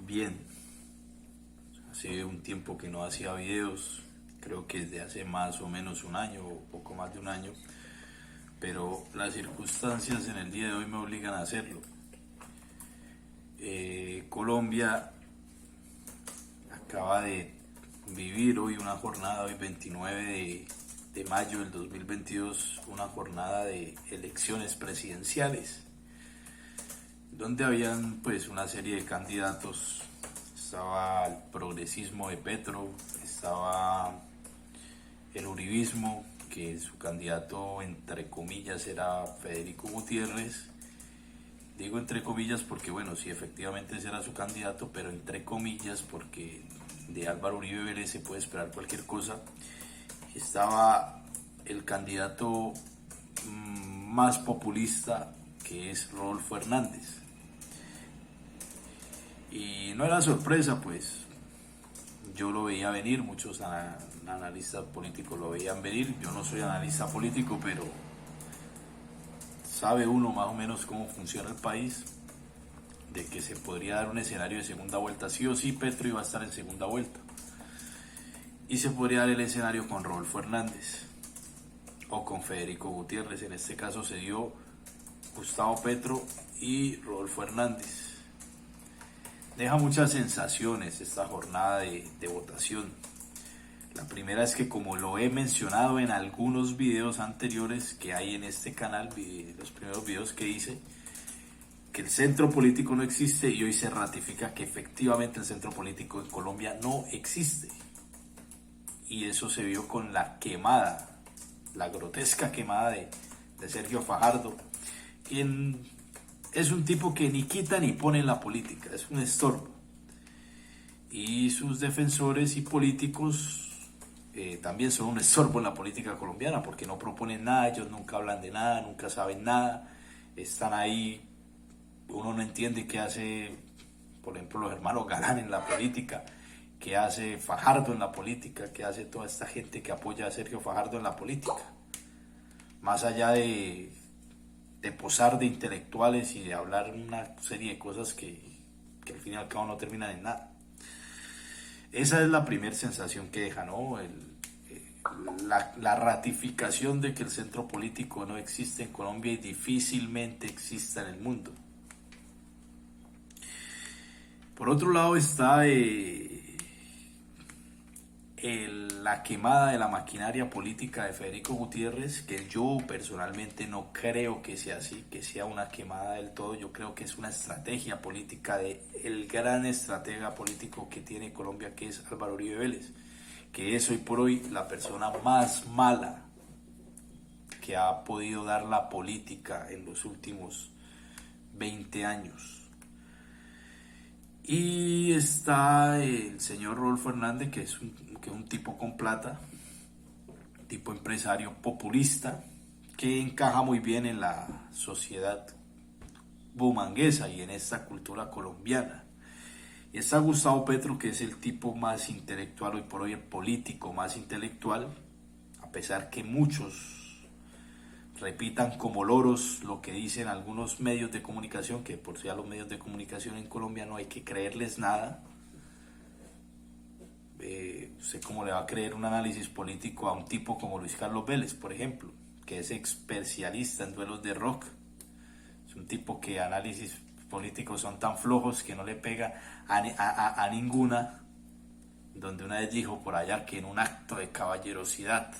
bien. Hace un tiempo que no hacía videos, creo que desde hace más o menos un año o poco más de un año, pero las circunstancias en el día de hoy me obligan a hacerlo. Colombia acaba de vivir hoy una jornada, hoy 29 de mayo del 2022, una jornada de elecciones presidenciales, donde habían pues una serie de candidatos. Estaba el progresismo de Petro, estaba el uribismo, que su candidato entre comillas era Federico Gutiérrez. Digo entre comillas porque bueno, sí, efectivamente ese era su candidato, pero entre comillas porque de Álvaro Uribe Vélez se puede esperar cualquier cosa. Estaba el candidato más populista, que es Rodolfo Hernández. Y no era sorpresa, pues yo lo veía venir, muchos analistas políticos lo veían venir. Yo no soy analista político, pero sabe uno más o menos cómo funciona el país, de que se podría dar un escenario de segunda vuelta. Sí o sí, Petro iba a estar en segunda vuelta. Y se podría dar el escenario con Rodolfo Hernández o con Federico Gutiérrez. En este caso se dio Gustavo Petro y Rodolfo Hernández. Deja muchas sensaciones esta jornada de votación. La primera es que, como lo he mencionado en algunos videos anteriores que hay en este canal, los primeros videos que hice, que el centro político no existe, y hoy se ratifica que efectivamente el centro político en Colombia no existe. Y eso se vio con la quemada, la grotesca quemada de Sergio Fajardo, quien es un tipo que ni quita ni pone en la política, es un estorbo. Y sus defensores y políticos también son un estorbo en la política colombiana, porque no proponen nada, ellos nunca hablan de nada, nunca saben nada, están ahí. Uno no entiende qué hace, por ejemplo, los hermanos Galán en la política, qué hace Fajardo en la política, qué hace toda esta gente que apoya a Sergio Fajardo en la política. Más allá de posar de intelectuales y de hablar una serie de cosas que al fin y al cabo no terminan en nada. Esa es la primera sensación que deja, ¿no? La ratificación de que el centro político no existe en Colombia y difícilmente exista en el mundo. Por otro lado está la quemada de la maquinaria política de Federico Gutiérrez, que yo personalmente no creo que sea así, que sea una quemada del todo. Yo creo que es una estrategia política de el gran estratega político que tiene Colombia, que es Álvaro Uribe Vélez, que es hoy por hoy la persona más mala que ha podido dar la política en los últimos 20 años. Y está el señor Rodolfo Hernández, que es un tipo con plata, tipo empresario populista, que encaja muy bien en la sociedad bumanguesa y en esta cultura colombiana. Y está Gustavo Petro, que es el tipo más intelectual hoy por hoy, el político más intelectual, a pesar que muchos repitan como loros lo que dicen algunos medios de comunicación, que por si a los medios de comunicación en Colombia no hay que creerles nada. ¿Usted cómo le va a creer un análisis político a un tipo como Luis Carlos Vélez, por ejemplo, que es especialista en duelos de rock? Es un tipo que análisis políticos son tan flojos que no le pega a ninguna, donde una vez dijo por allá que en un acto de caballerosidad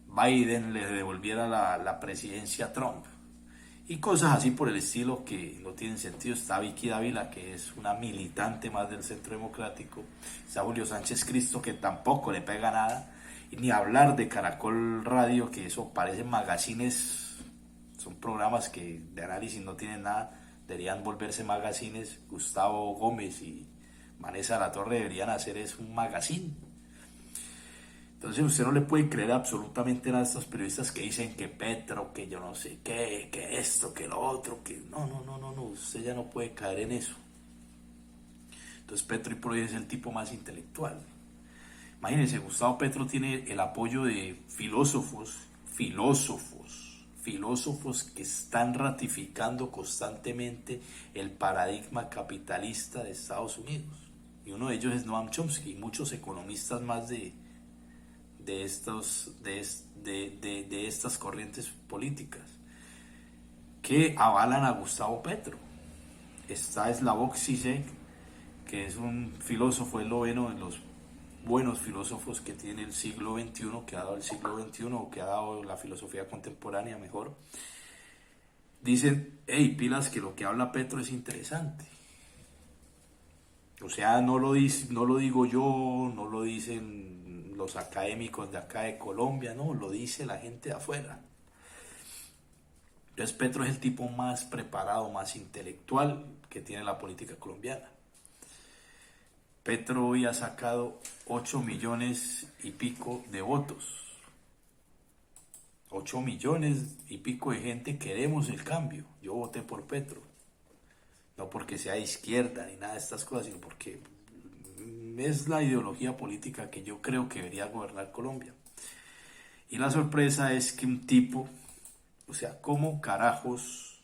Biden le devolviera la presidencia a Trump, y cosas así por el estilo que no tienen sentido. Está Vicky Dávila, que es una militante más del Centro Democrático. Está Julio Sánchez Cristo, que tampoco le pega nada. Y ni hablar de Caracol Radio, que eso parecen magazines, son programas que de análisis no tienen nada, deberían volverse magazines. Gustavo Gómez y Vanessa La Torre deberían hacer es un magazine. Entonces usted no le puede creer absolutamente nada a estos periodistas que dicen que Petro, que yo no sé qué, que esto, que lo otro, que no, usted ya no puede caer en eso. Entonces Petro y por hoy es el tipo más intelectual. Imagínense, Gustavo Petro tiene el apoyo de filósofos filósofos que están ratificando constantemente el paradigma capitalista de Estados Unidos. Y uno de ellos es Noam Chomsky y muchos economistas más de estas corrientes políticas que avalan a Gustavo Petro. Está Slavoj Žižek, que es un filósofo, es lo bueno de los buenos filósofos que tiene el siglo XXI, que ha dado el siglo XXI o que ha dado la filosofía contemporánea mejor. Dicen, hey, pilas, que lo que habla Petro es interesante. O sea, no lo digo yo, no lo dicen los académicos de acá de Colombia, no, lo dice la gente de afuera. Entonces Petro es el tipo más preparado, más intelectual que tiene la política colombiana. Petro hoy ha sacado 8 millones y pico de votos. 8 millones y pico de gente queremos el cambio. Yo voté por Petro. No porque sea de izquierda ni nada de estas cosas, sino porque es la ideología política que yo creo que debería gobernar Colombia. Y la sorpresa es que un tipo, o sea, ¿cómo carajos?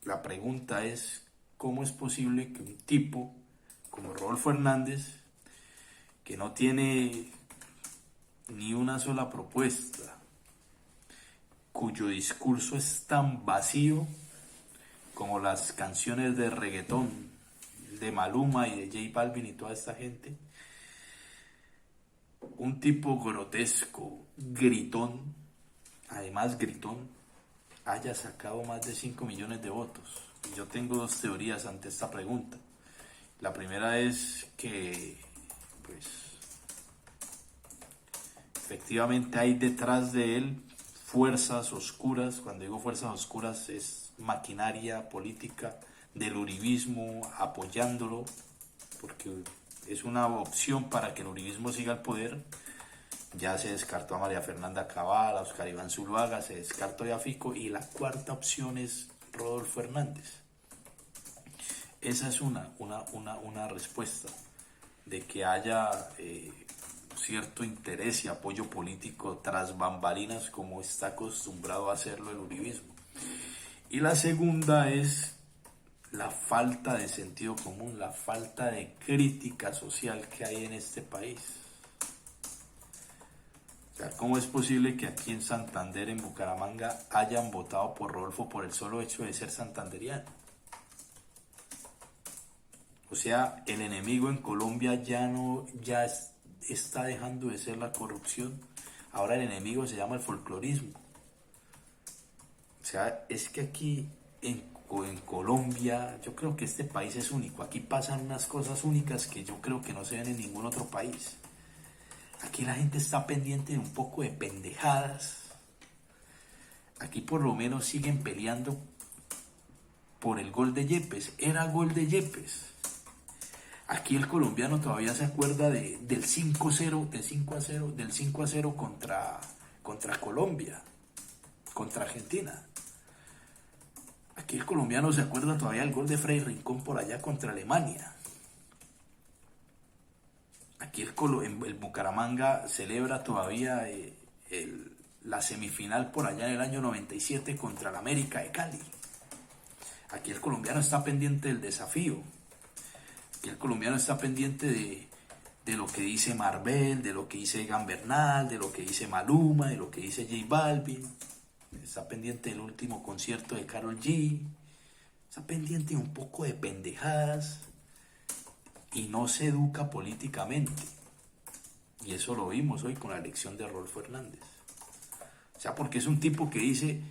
La pregunta es, ¿cómo es posible que un tipo como Rodolfo Hernández, que no tiene ni una sola propuesta, cuyo discurso es tan vacío como las canciones de reggaetón de Maluma y de J Balvin y toda esta gente, un tipo grotesco, gritón, además gritón, haya sacado más de 5 millones de votos? Y yo tengo dos teorías ante esta pregunta. La primera es que, pues, efectivamente hay detrás de él fuerzas oscuras. Cuando digo fuerzas oscuras es maquinaria política del uribismo apoyándolo, porque es una opción para que el uribismo siga al poder. Ya se descartó a María Fernanda Cabal, a Oscar Iván Zuluaga, se descartó a Fico, y la cuarta opción es Rodolfo Hernández. Esa es una respuesta de que haya cierto interés y apoyo político tras bambalinas, como está acostumbrado a hacerlo el uribismo. Y la segunda es la falta de sentido común, la falta de crítica social que hay en este país. O sea, ¿cómo es posible que aquí en Santander, en Bucaramanga, hayan votado por Rodolfo por el solo hecho de ser santanderiano? O sea, el enemigo en Colombia ya está dejando de ser la corrupción. Ahora el enemigo se llama el folclorismo. O sea, es que aquí en Colombia, yo creo que este país es único. Aquí pasan unas cosas únicas que yo creo que no se ven en ningún otro país. Aquí la gente está pendiente de un poco de pendejadas. Aquí por lo menos siguen peleando por el gol de Yepes. Era gol de Yepes. Aquí el colombiano todavía se acuerda del 5-0, del 5-0 contra Colombia, contra Argentina. Aquí el colombiano se acuerda todavía del gol de Freddy Rincón por allá contra Alemania. Aquí el Bucaramanga celebra todavía la semifinal por allá en el año 97 contra el América de Cali. Aquí el colombiano está pendiente del desafío. Aquí el colombiano está pendiente de lo que dice Marvel, de lo que dice Gambernal, de lo que dice Maluma, de lo que dice J Balvin. Está pendiente del último concierto de Karol G. Está pendiente de un poco de pendejadas. Y no se educa políticamente. Y eso lo vimos hoy con la elección de Rodolfo Hernández. O sea, porque es un tipo que dice,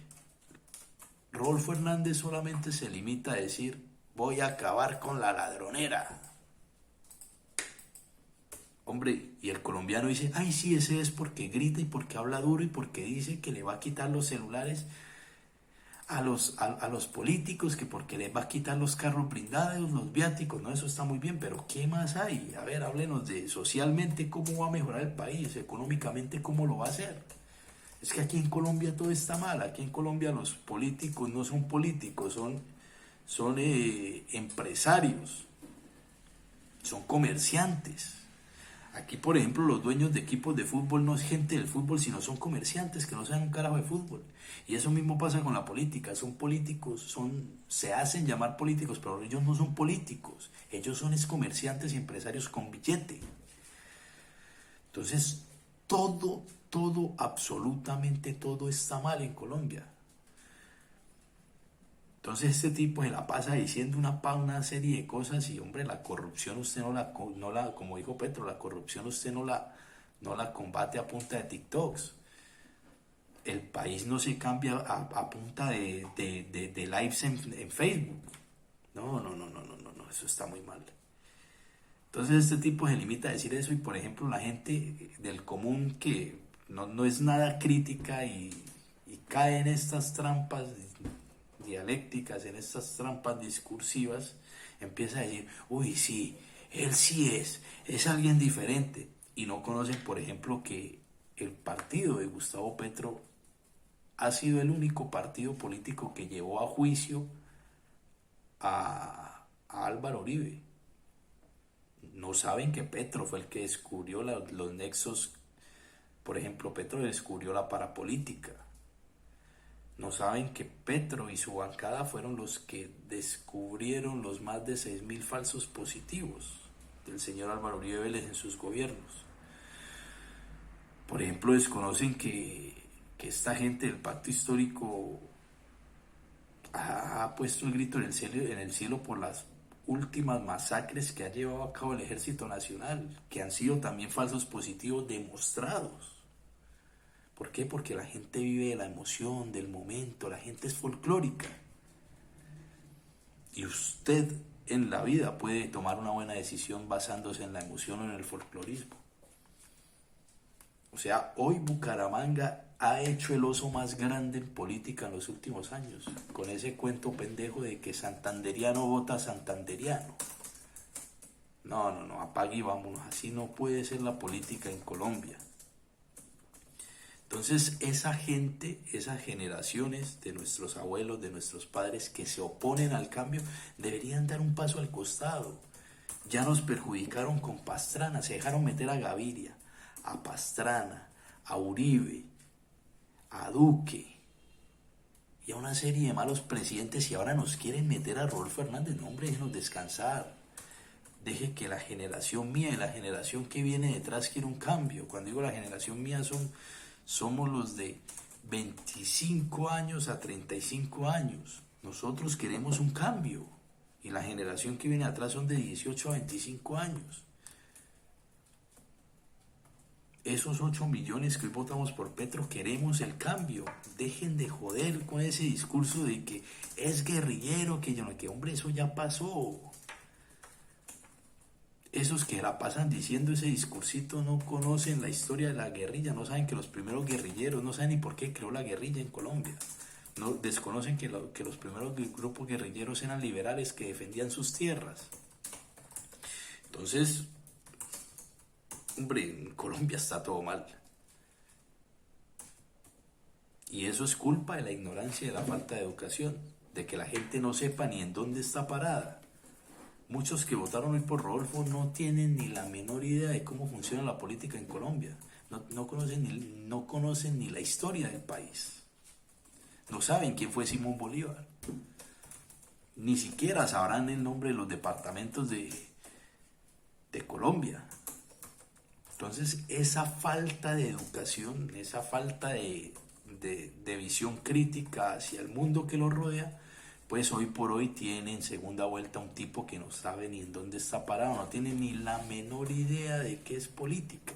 Rodolfo Hernández solamente se limita a decir, voy a acabar con la ladronera. Hombre, y el colombiano dice, ay sí, ese es porque grita y porque habla duro y porque dice que le va a quitar los celulares a los políticos, que porque les va a quitar los carros blindados, los viáticos. No, eso está muy bien, pero ¿qué más hay? A ver, háblenos de socialmente cómo va a mejorar el país, económicamente cómo lo va a hacer. Es que aquí en Colombia todo está mal. Aquí en Colombia los políticos no son políticos, son empresarios, son comerciantes. Aquí, por ejemplo, los dueños de equipos de fútbol no es gente del fútbol, sino son comerciantes que no saben un carajo de fútbol. Y eso mismo pasa con la política. Son políticos, se hacen llamar políticos, pero ellos no son políticos. Ellos son comerciantes y empresarios con billete. Entonces, absolutamente todo está mal en Colombia. Entonces este tipo se la pasa diciendo una serie de cosas y hombre, la corrupción usted no la, como dijo Petro, la corrupción usted no la combate a punta de TikToks. El país no se cambia a punta de lives en Facebook. No, eso está muy mal. Entonces este tipo se limita a decir eso y por ejemplo la gente del común que no es nada crítica y cae en estas trampas dialécticas, en estas trampas discursivas, empieza a decir, uy, él sí es alguien diferente. Y no conocen, por ejemplo, que el partido de Gustavo Petro ha sido el único partido político que llevó a juicio a Álvaro Uribe. No saben que Petro fue el que descubrió los nexos. Por ejemplo, Petro descubrió la parapolítica. No saben que Petro y su bancada fueron los que descubrieron los más de 6.000 falsos positivos del señor Álvaro Uribe Vélez en sus gobiernos. Por ejemplo, desconocen que esta gente del pacto histórico ha puesto el grito en el cielo por las últimas masacres que ha llevado a cabo el Ejército Nacional, que han sido también falsos positivos demostrados. ¿Por qué? Porque la gente vive de la emoción, del momento, la gente es folclórica. Y usted en la vida puede tomar una buena decisión basándose en la emoción o en el folclorismo. O sea, hoy Bucaramanga ha hecho el oso más grande en política en los últimos años, con ese cuento pendejo de que santanderiano vota santanderiano. No, apague y vámonos, así no puede ser la política en Colombia. Entonces esa gente, esas generaciones de nuestros abuelos, de nuestros padres que se oponen al cambio, deberían dar un paso al costado. Ya nos perjudicaron con Pastrana, se dejaron meter a Gaviria, a Pastrana, a Uribe, a Duque y a una serie de malos presidentes y ahora nos quieren meter a Rodolfo Hernández. No, hombre, déjenos descansar. Deje que la generación mía y la generación que viene detrás quiera un cambio. Cuando digo la generación mía somos los de 25 años a 35 años. Nosotros queremos un cambio. Y la generación que viene atrás son de 18 a 25 años. Esos 8 millones que hoy votamos por Petro queremos el cambio. Dejen de joder con ese discurso de que es guerrillero, que hombre, eso ya pasó. Esos que la pasan diciendo ese discursito no conocen la historia de la guerrilla, no saben que los primeros guerrilleros, no saben ni por qué creó la guerrilla en Colombia. No, desconocen que los primeros grupos guerrilleros eran liberales que defendían sus tierras. Entonces, hombre, en Colombia está todo mal. Y eso es culpa de la ignorancia y de la falta de educación, de que la gente no sepa ni en dónde está parada. Muchos que votaron hoy por Rodolfo no tienen ni la menor idea de cómo funciona la política en Colombia. No conocen ni la historia del país. No saben quién fue Simón Bolívar. Ni siquiera sabrán el nombre de los departamentos de Colombia. Entonces, esa falta de educación, esa falta de visión crítica hacia el mundo que los rodea, pues hoy por hoy tiene en segunda vuelta un tipo que no sabe ni en dónde está parado, no tiene ni la menor idea de qué es política.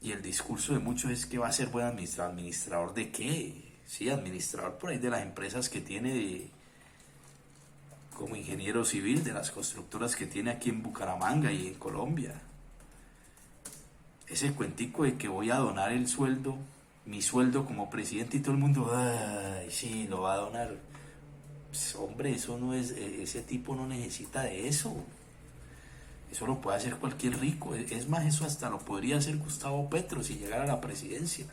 Y el discurso de muchos es que va a ser buen administrador. ¿Administrador de qué? Sí, administrador por ahí de las empresas que tiene como ingeniero civil, de las constructoras que tiene aquí en Bucaramanga y en Colombia. Ese cuentico de que voy a donar el sueldo, mi sueldo como presidente y todo el mundo, ay, sí, lo va a donar. Pues, hombre, eso no es, ese tipo no necesita de eso. Eso lo puede hacer cualquier rico. Es más, eso hasta lo podría hacer Gustavo Petro si llegara a la presidencia.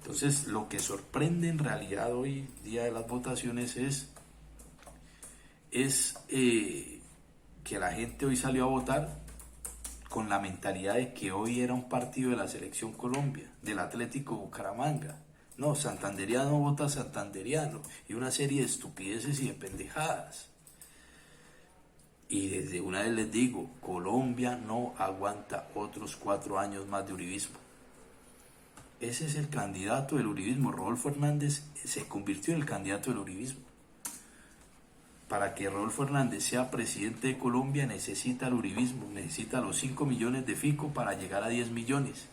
Entonces, lo que sorprende en realidad hoy, día de las votaciones, es que la gente hoy salió a votar con la mentalidad de que hoy era un partido de la Selección Colombia, del Atlético Bucaramanga. No, santanderiano vota santanderiano, y una serie de estupideces y de pendejadas. Y desde una vez les digo, Colombia no aguanta otros 4 años más de uribismo. Ese es el candidato del uribismo. Rodolfo Hernández se convirtió en el candidato del uribismo. Para que Rodolfo Hernández sea presidente de Colombia necesita el uribismo, necesita los 5 millones de Fico para llegar a 10 millones.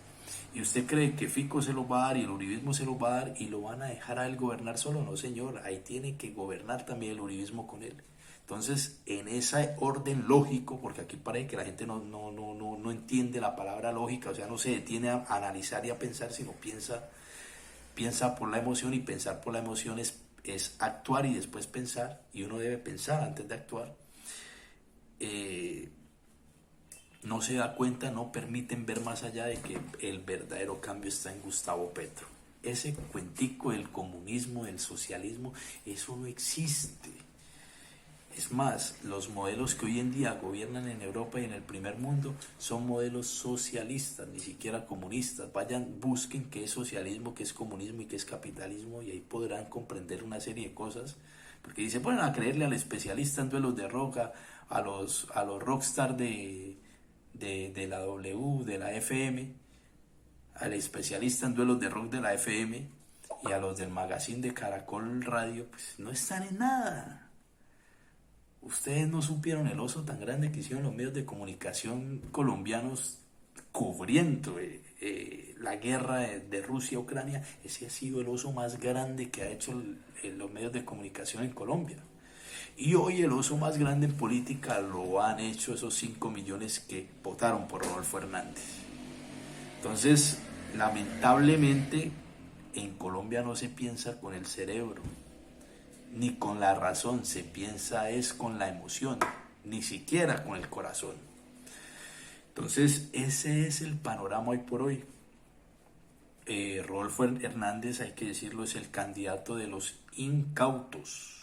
¿Y usted cree que Fico se los va a dar y el uribismo se los va a dar y lo van a dejar a él gobernar solo? No, señor, ahí tiene que gobernar también el uribismo con él. Entonces, en ese orden lógico, porque aquí parece que la gente no entiende la palabra lógica, o sea, no se detiene a analizar y a pensar, sino piensa por la emoción, y pensar por la emoción es actuar y después pensar, y uno debe pensar antes de actuar. No se da cuenta, no permiten ver más allá de que el verdadero cambio está en Gustavo Petro. Ese cuentico del comunismo, del socialismo, eso no existe. Es más, los modelos que hoy en día gobiernan en Europa y en el primer mundo son modelos socialistas, ni siquiera comunistas. Vayan, busquen qué es socialismo, qué es comunismo y qué es capitalismo, y ahí podrán comprender una serie de cosas. Porque dice, ponen a creerle al especialista en duelos de roca, a los rockstar de la W, de la FM, al especialista en duelos de rock de la FM y a los del magazine de Caracol Radio, pues no están en nada. Ustedes no supieron el oso tan grande que hicieron los medios de comunicación colombianos cubriendo la guerra de Rusia a Ucrania. Ese ha sido el oso más grande que ha hecho los medios de comunicación en Colombia. Y hoy el oso más grande en política lo han hecho esos 5 millones que votaron por Rodolfo Hernández. Entonces, lamentablemente, en Colombia no se piensa con el cerebro, ni con la razón, se piensa es con la emoción, ni siquiera con el corazón. Entonces, ese es el panorama hoy por hoy. Rodolfo Hernández, hay que decirlo, es el candidato de los incautos,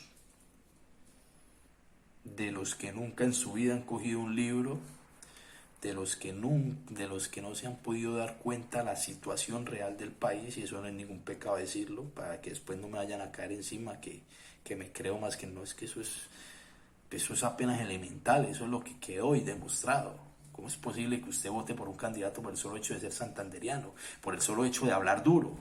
de los que nunca en su vida han cogido un libro, de los que no se han podido dar cuenta de la situación real del país, y eso no es ningún pecado decirlo, para que después no me vayan a caer encima que me creo más, que no, es que eso es apenas elemental, eso es lo que quedó hoy demostrado. ¿Cómo es posible que usted vote por un candidato por el solo hecho de ser santanderiano, por el solo hecho de hablar duro?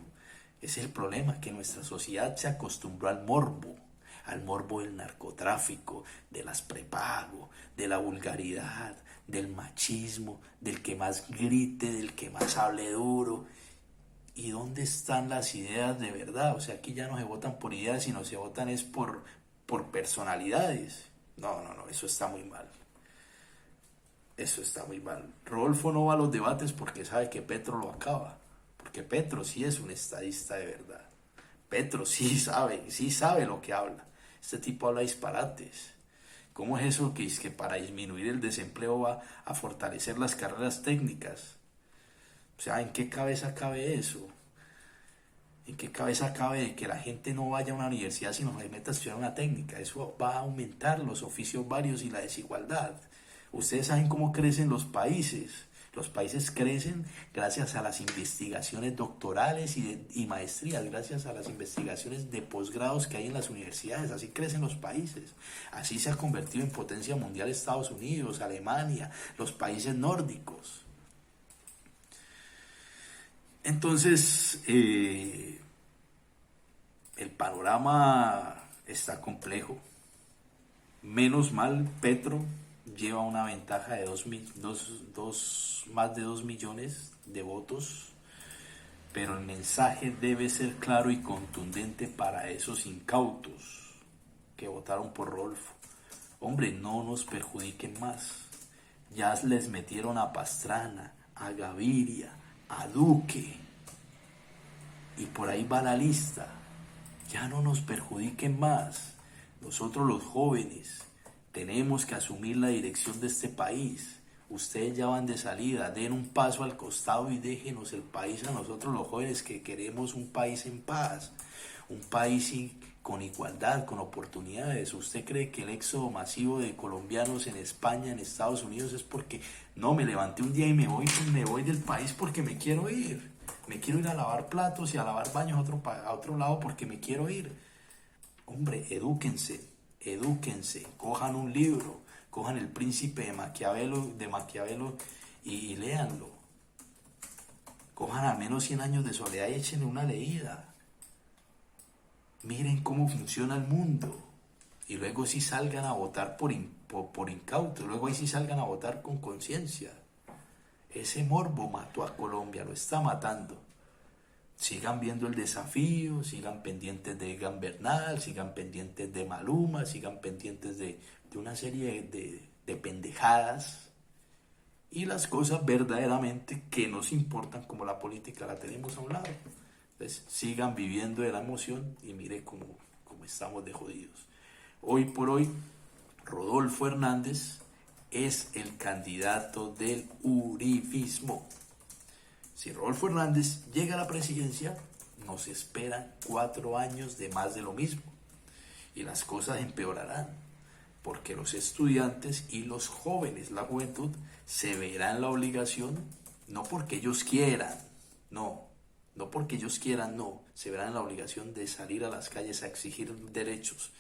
Ese es el problema, que nuestra sociedad se acostumbró al morbo del narcotráfico, de las prepago, de la vulgaridad, del machismo, del que más grite, del que más hable duro. ¿Y dónde están las ideas de verdad? O sea, aquí ya no se votan por ideas, sino se votan es por personalidades. No, eso está muy mal. Eso está muy mal. Rodolfo no va a los debates porque sabe que Petro lo acaba. Porque Petro sí es un estadista de verdad. Petro sí sabe lo que habla. Este tipo habla disparates. ¿Cómo es eso que es que para disminuir el desempleo va a fortalecer las carreras técnicas? O sea, ¿en qué cabeza cabe eso? ¿En qué cabeza cabe de que la gente no vaya a una universidad sino se meta a estudiar una técnica? Eso va a aumentar los oficios varios y la desigualdad. Ustedes saben cómo crecen los países. Los países crecen gracias a las investigaciones doctorales y maestrías, gracias a las investigaciones de posgrados que hay en las universidades. Así crecen los países. Así se ha convertido en potencia mundial Estados Unidos, Alemania, los países nórdicos. Entonces, el panorama está complejo. Menos mal, Petro lleva una ventaja de más de 2 millones de votos, pero el mensaje debe ser claro y contundente para esos incautos que votaron por Rodolfo. Hombre, no nos perjudiquen más. Ya les metieron a Pastrana, a Gaviria, a Duque, y por ahí va la lista. Ya no nos perjudiquen más. Nosotros los jóvenes tenemos que asumir la dirección de este país. Ustedes ya van de salida, den un paso al costado y déjenos el país a nosotros los jóvenes que queremos un país en paz. un país con igualdad, con oportunidades. ¿Usted cree que el éxodo masivo de colombianos en España, en Estados Unidos, es porque no, me levanté un día y me voy del país porque me quiero ir? Me quiero ir a lavar platos y a lavar baños a otro lado porque me quiero ir. Hombre, edúquense, cojan un libro, cojan El Príncipe de Maquiavelo y léanlo. Cojan al menos 100 años de soledad y échenle una leída. Miren cómo funciona el mundo. Y luego sí salgan a votar por incautos, luego ahí sí salgan a votar con conciencia. Ese morbo mató a Colombia, lo está matando. Sigan viendo El Desafío, sigan pendientes de Egan Bernal, sigan pendientes de Maluma, sigan pendientes de una serie de pendejadas. Y las cosas verdaderamente que nos importan, como la política, la tenemos a un lado. Entonces sigan viviendo de la emoción y mire cómo estamos de jodidos. Hoy por hoy, Rodolfo Hernández es el candidato del uribismo. Si Rodolfo Hernández llega a la presidencia, nos esperan 4 años de más de lo mismo. Y las cosas empeorarán, porque los estudiantes y los jóvenes, la juventud, se verán la obligación, no porque ellos quieran, no porque ellos quieran, se verán en la obligación de salir a las calles a exigir derechos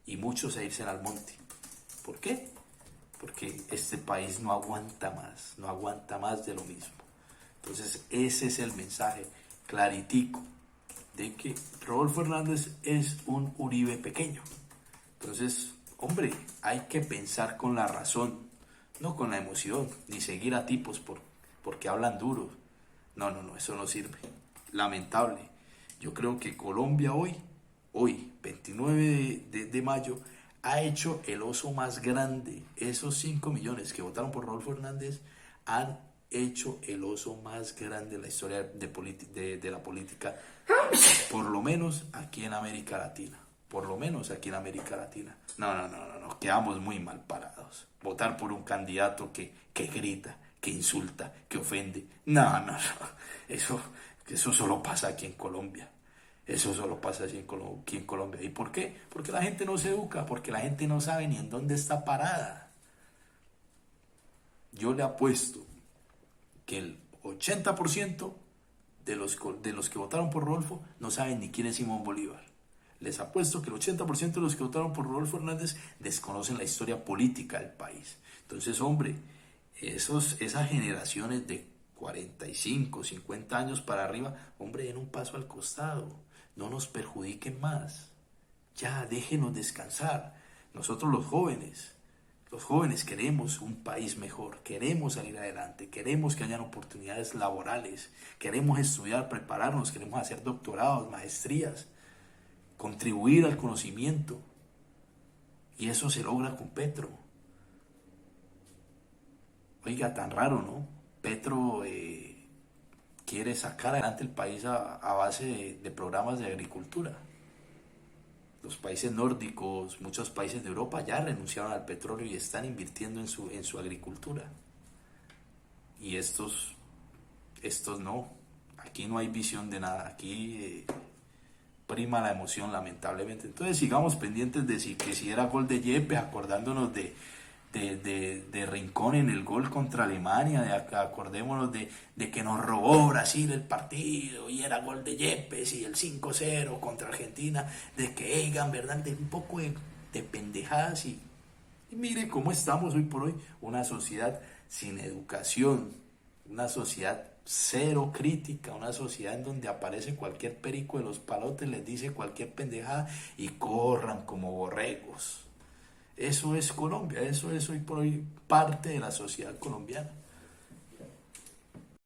y muchos a irse al monte. ¿Por qué? Porque este país no aguanta más de lo mismo. Entonces ese es el mensaje claritico de que Rodolfo Hernández es un Uribe pequeño. Entonces, hombre, hay que pensar con la razón, no con la emoción, ni seguir a tipos porque hablan duro. No, eso no sirve. Lamentable. Yo creo que Colombia hoy, 29 de mayo, ha hecho el oso más grande. Esos 5 millones que votaron por Rodolfo Hernández han hecho el oso más grande en la historia de la política, por lo menos aquí en América Latina. No, quedamos muy mal parados. Votar por un candidato que grita, que insulta, que ofende. No. Eso solo pasa aquí en Colombia. Aquí en Colombia. ¿Y por qué? Porque la gente no se educa, porque la gente no sabe ni en dónde está parada. Yo le apuesto que el 80% de los que votaron por Rodolfo no saben ni quién es Simón Bolívar. Les apuesto que el 80% de los que votaron por Rodolfo Hernández desconocen la historia política del país. Entonces, hombre, esas generaciones de 45, 50 años para arriba, hombre, den un paso al costado. No nos perjudiquen más. Ya, déjenos descansar. Nosotros los jóvenes queremos un país mejor, queremos salir adelante, queremos que hayan oportunidades laborales, queremos estudiar, prepararnos, queremos hacer doctorados, maestrías, contribuir al conocimiento. Y eso se logra con Petro. Oiga, tan raro, ¿no? Petro quiere sacar adelante el país a base de programas de agricultura. Los países nórdicos, muchos países de Europa ya renunciaron al petróleo y están invirtiendo en su agricultura. Y estos no. Aquí no hay visión de nada. Aquí prima la emoción, lamentablemente. Entonces sigamos pendientes de si era gol de Yepes, acordándonos de Rincón en el gol contra Alemania, acordémonos de que nos robó Brasil el partido y era gol de Yepes, y el 5-0 contra Argentina, de que Egan, ¿verdad? De un poco de pendejadas y mire cómo estamos hoy por hoy, una sociedad sin educación, una sociedad cero crítica, una sociedad en donde aparece cualquier perico de los palotes, les dice cualquier pendejada y corran como borregos. Eso es Colombia, eso es hoy por hoy parte de la sociedad colombiana.